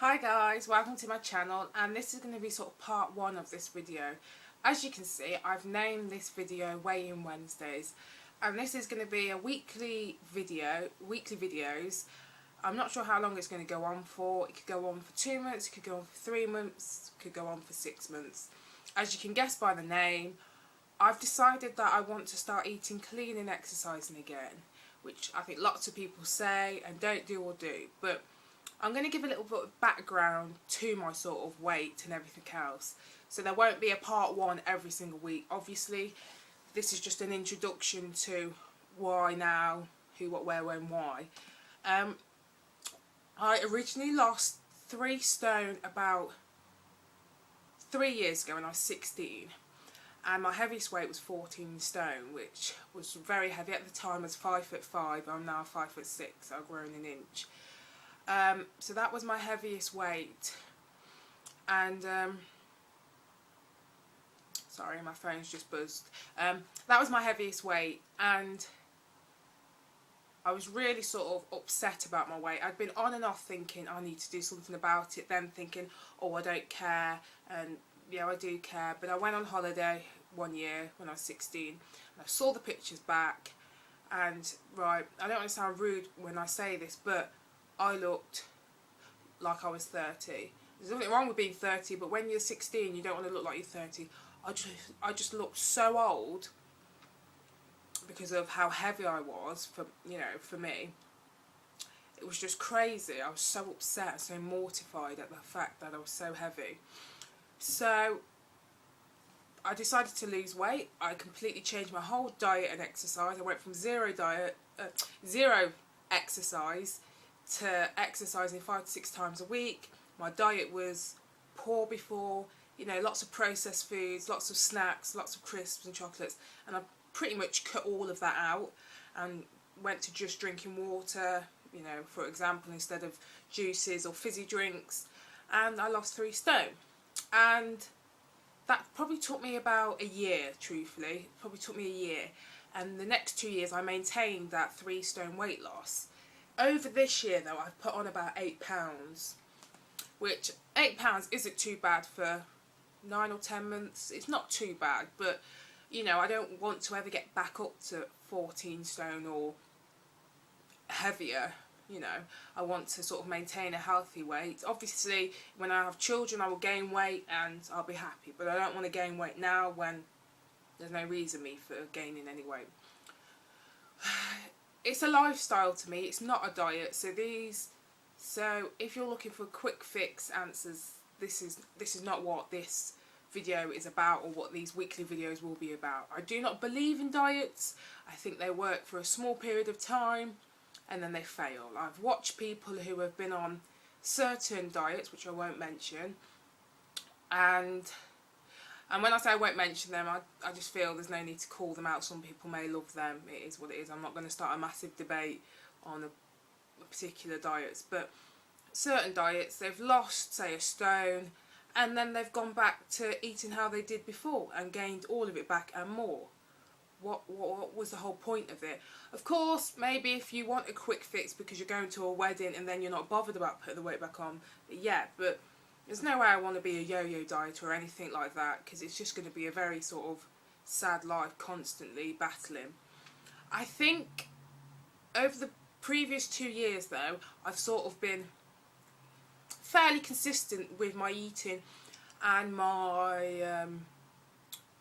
Hi guys, welcome to my channel, and this is going to be sort of part one of this video. As you can see, I've named this video Weigh-In Wednesdays, and this is going to be a weekly videos. I'm not sure how long it's going to go on for. It could go on for 2 months, it could go on for 3 months, it could go on for 6 months. As you can guess by the name, I've decided that I want to start eating clean and exercising again, which I think lots of people say and don't do or do, but I'm going to give a little bit of background to my sort of weight and everything else. So there won't be a part one every single week. Obviously, this is just an introduction to why now, who, what, where, when, why. I originally lost 3 stone about 3 years ago when I was 16. And my heaviest weight was 14 stone, which was very heavy. At the time I was 5'5". I'm now 5'6". I've grown an inch. So that was my heaviest weight, and sorry, my phone's just buzzed. That was my heaviest weight, and I was really sort of upset about my weight. I'd been on and off thinking I need to do something about it, then thinking, oh, I don't care, and yeah, I do care. But I went on holiday one year when I was 16, and I saw the pictures back, and right, I don't want to sound rude when I say this, but I looked like I was 30. There's nothing wrong with being 30, but when you're 16 you don't want to look like you're 30. I just looked so old because of how heavy I was, for me. It was just crazy. I was so upset, so mortified at the fact that I was so heavy. So I decided to lose weight. I completely changed my whole diet and exercise. I went from zero exercise to exercising 5 to 6 times a week. My diet was poor before, lots of processed foods, lots of snacks, lots of crisps and chocolates, and I pretty much cut all of that out and went to just drinking water, for example, instead of juices or fizzy drinks, and I lost 3 stone. And that probably took me about a year, truthfully. It probably took me a year, and the next 2 years I maintained that 3 stone weight loss. Over this year though, I've put on about £8, which £8 isn't too bad for 9 or 10 months. It's not too bad, but I don't want to ever get back up to 14 stone or heavier. I want to sort of maintain a healthy weight. Obviously, when I have children I will gain weight and I'll be happy, but I don't want to gain weight now when there's no reason me for gaining any weight. It's a lifestyle to me, it's not a diet. So if you're looking for quick fix answers, this is not what this video is about, or what these weekly videos will be about. I do not believe in diets. I think they work for a small period of time and then they fail. I've watched people who have been on certain diets, which I won't mention, and when I say I won't mention them, I just feel there's no need to call them out. Some people may love them. It is what it is. I'm not going to start a massive debate on a particular diets. But certain diets, they've lost, say, a stone, and then they've gone back to eating how they did before and gained all of it back and more. What was the whole point of it? Of course, maybe if you want a quick fix because you're going to a wedding and then you're not bothered about putting the weight back on, but there's no way I want to be a yo-yo diet or anything like that, because it's just going to be a very sort of sad life, constantly battling. I think over the previous 2 years though, I've sort of been fairly consistent with my eating and my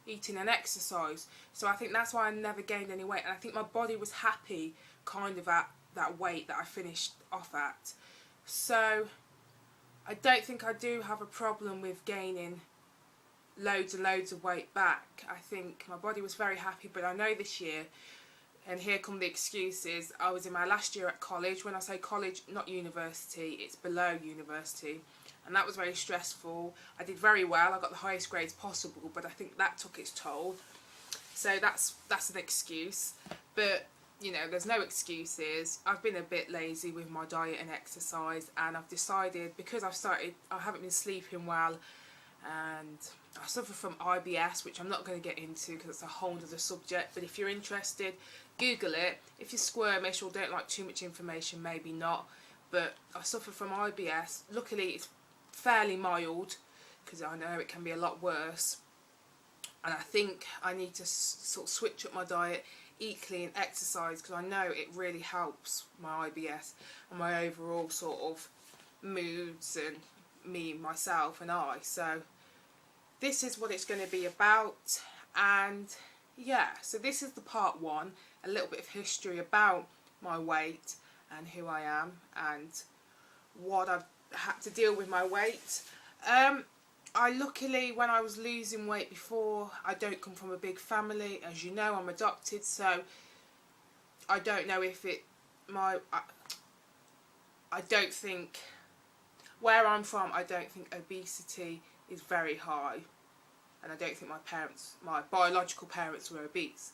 eating and exercise. So I think that's why I never gained any weight, and I think my body was happy kind of at that weight that I finished off at. So I don't think I do have a problem with gaining loads and loads of weight back. I think my body was very happy, but I know this year, and here come the excuses, I was in my last year at college. When I say college, not university, it's below university, and that was very stressful. I did very well, I got the highest grades possible, but I think that took its toll. So that's an excuse, but there's no excuses. I've been a bit lazy with my diet and exercise, and I've decided, because I haven't been sleeping well, and I suffer from IBS, which I'm not going to get into because it's a whole other subject, but if you're interested, Google it. If you're squirmish or don't like too much information, maybe not, but I suffer from IBS. Luckily it's fairly mild, because I know it can be a lot worse, and I think I need to sort of switch up my diet, eat clean, exercise, because I know it really helps my IBS and my overall sort of moods and myself and I. So this is what it's going to be about. And yeah, so this is the part one, a little bit of history about my weight and who I am and what I've had to deal with my weight. I luckily, when I was losing weight before, I don't come from a big family. As you know, I'm adopted, so I don't know if I don't think, where I'm from, I don't think obesity is very high. And I don't think my biological parents were obese.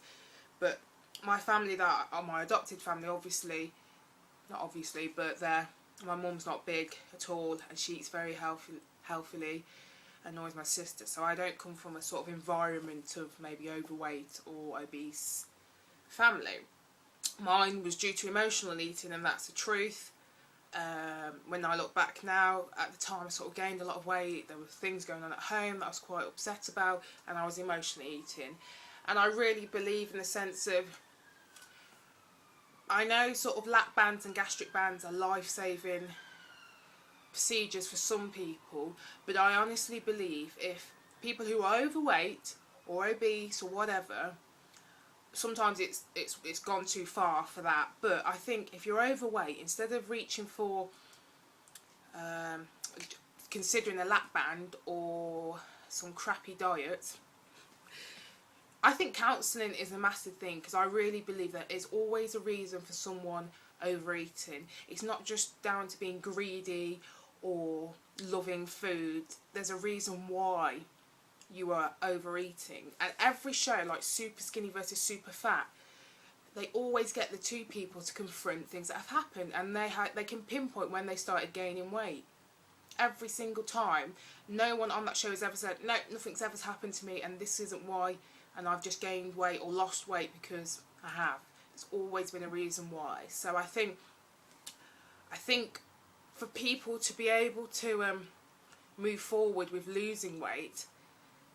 But my family, that are my adopted family, but my mum's not big at all, and she eats very healthily, and nor is my sister. So I don't come from a sort of environment of maybe overweight or obese family. Mine was due to emotional eating, and that's the truth. When I look back now, at the time I sort of gained a lot of weight. There were things going on at home that I was quite upset about, and I was emotionally eating. And I really believe in the sense of, I know sort of lap bands and gastric bands are life-saving procedures for some people, but I honestly believe if people who are overweight or obese or whatever, sometimes it's gone too far for that, but I think if you're overweight, instead of reaching for considering a lap band or some crappy diet, I think counselling is a massive thing, because I really believe that there's always a reason for someone overeating. It's not just down to being greedy or loving food. There's a reason why you are overeating. And every show, like Super Skinny versus Super Fat, they always get the two people to confront things that have happened, and they can pinpoint when they started gaining weight. Every single time. No one on that show has ever said, no, nothing's ever happened to me and this isn't why, and I've just gained weight or lost weight because I have. There's always been a reason why. So I think for people to be able to move forward with losing weight,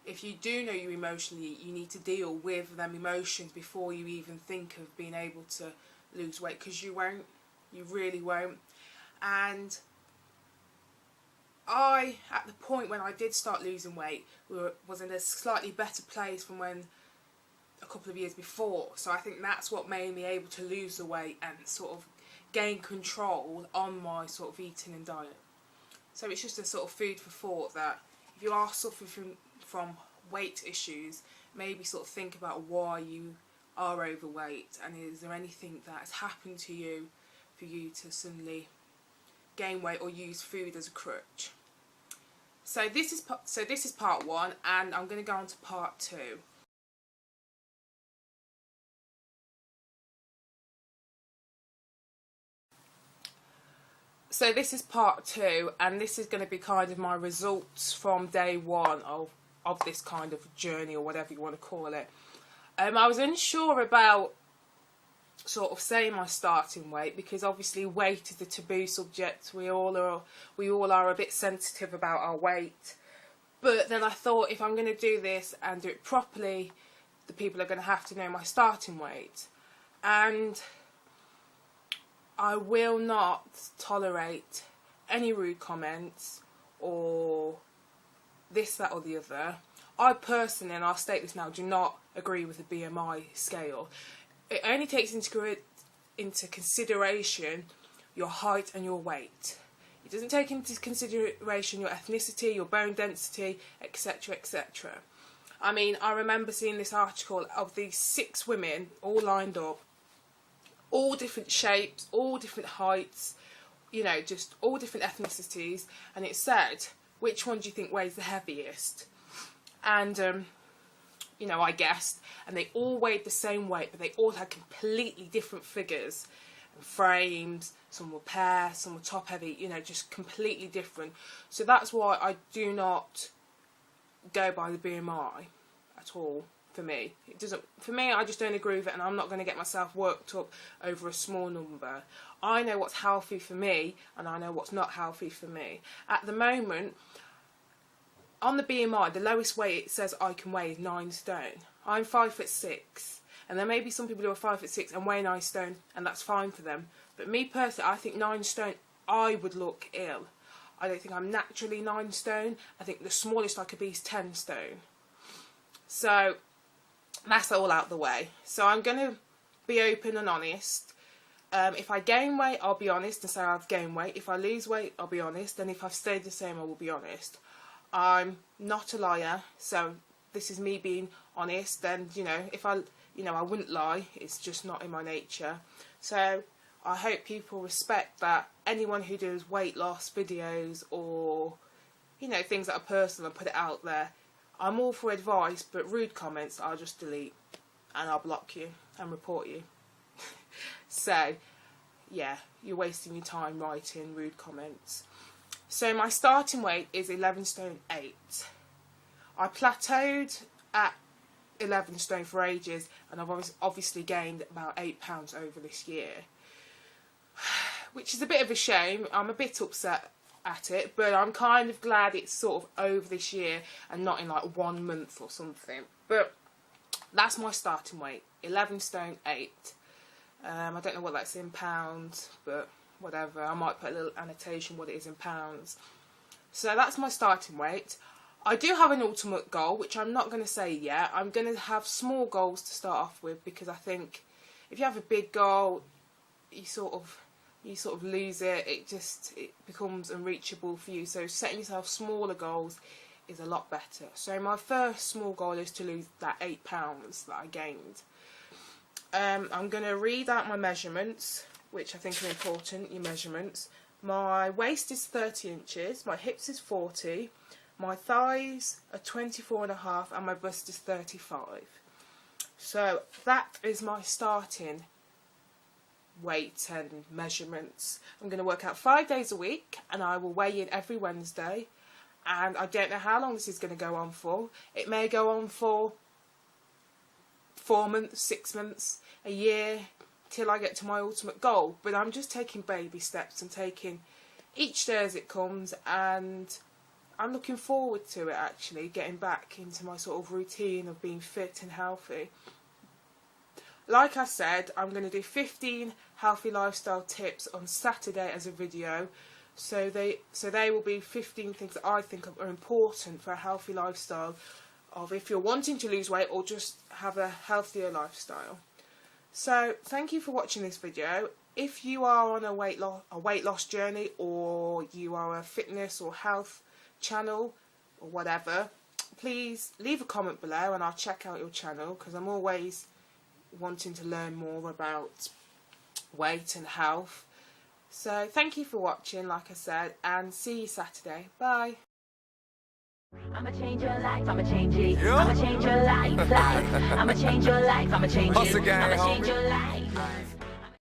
if you do know you're emotionally eat, you need to deal with them emotions before you even think of being able to lose weight, because you won't. You really won't. And I, at the point when I did start losing weight, was in a slightly better place from when a couple of years before. So I think that's what made me able to lose the weight and sort of gain control on my sort of eating and diet. So it's just a sort of food for thought that if you are suffering from weight issues, maybe sort of think about why you are overweight, and is there anything that has happened to you for you to suddenly gain weight or use food as a crutch. So this is part one, and I'm going to go on to part two. So this is part two, and this is going to be kind of my results from day one of this kind of journey, or whatever you want to call it. I was unsure about sort of saying my starting weight, because obviously weight is a taboo subject. We all are a bit sensitive about our weight. But then I thought, if I'm going to do this and do it properly, the people are going to have to know my starting weight. And I will not tolerate any rude comments or this, that or the other. I personally, and I'll state this now, do not agree with the BMI scale. It only takes into consideration your height and your weight. It doesn't take into consideration your ethnicity, your bone density, etc, etc. I mean, I remember seeing this article of these 6 women all lined up, all different shapes, all different heights, you know, just all different ethnicities, and it said, which one do you think weighs the heaviest? And you know, I guessed, and they all weighed the same weight, but they all had completely different figures and frames. Some were pear, some were top heavy, you know, just completely different. So that's why I do not go by the BMI at all. for me. It doesn't, for me, I just don't agree with it, and I'm not going to get myself worked up over a small number. I know what's healthy for me, and I know what's not healthy for me. At the moment, on the BMI, the lowest weight it says I can weigh is 9 stone. I'm 5'6", and there may be some people who are 5'6" and weigh 9 stone, and that's fine for them. But me personally, I think 9 stone, I would look ill. I don't think I'm naturally 9 stone. I think the smallest I could be is 10 stone. So that's all out the way. So I'm going to be open and honest. If I gain weight, I'll be honest and say I've gained weight. If I lose weight, I'll be honest. And if I've stayed the same, I will be honest. I'm not a liar, so this is me being honest. And, you know, if I wouldn't lie. It's just not in my nature. So I hope people respect that. Anyone who does weight loss videos or, you know, things that are personal and put it out there, I'm all for advice, but rude comments I'll just delete and I'll block you and report you. So, yeah, you're wasting your time writing rude comments. So my starting weight is 11 stone 8. I plateaued at 11 stone for ages, and I've obviously gained about 8 pounds over this year, which is a bit of a shame. I'm a bit upset at it, but I'm kind of glad it's sort of over this year and not in like 1 month or something. But that's my starting weight, 11 stone 8. I don't know what that's in pounds, but whatever. I might put a little annotation what it is in pounds. So that's my starting weight. I do have an ultimate goal, which I'm not going to say yet. I'm going to have small goals to start off with, because I think if you have a big goal, you sort of lose it. It becomes unreachable for you. So setting yourself smaller goals is a lot better. So my first small goal is to lose that 8 pounds that I gained. I'm going to read out my measurements, which I think are important, your measurements. My waist is 30 inches, my hips is 40, my thighs are 24.5, and my bust is 35. So that is my starting weight and measurements. I'm going to work out 5 days a week, and I will weigh in every Wednesday. And I don't know how long this is going to go on for. It may go on for 4 months, 6 months, a year, till I get to my ultimate goal. But I'm just taking baby steps and taking each day as it comes, and I'm looking forward to it, actually, getting back into my sort of routine of being fit and healthy. Like I said, I'm going to do 15 healthy lifestyle tips on Saturday as a video. So they will be 15 things that I think are important for a healthy lifestyle, of if you're wanting to lose weight or just have a healthier lifestyle. So thank you for watching this video. If you are on a weight loss journey, or you are a fitness or health channel or whatever, please leave a comment below and I'll check out your channel, because I'm always wanting to learn more about weight and health. So thank you for watching, like I said, and see you Saturday. Bye. I'ma change your life, I'ma change it. Yeah. I'ma change your life. I'ma change your life, I'ma change it. I'ma change your life.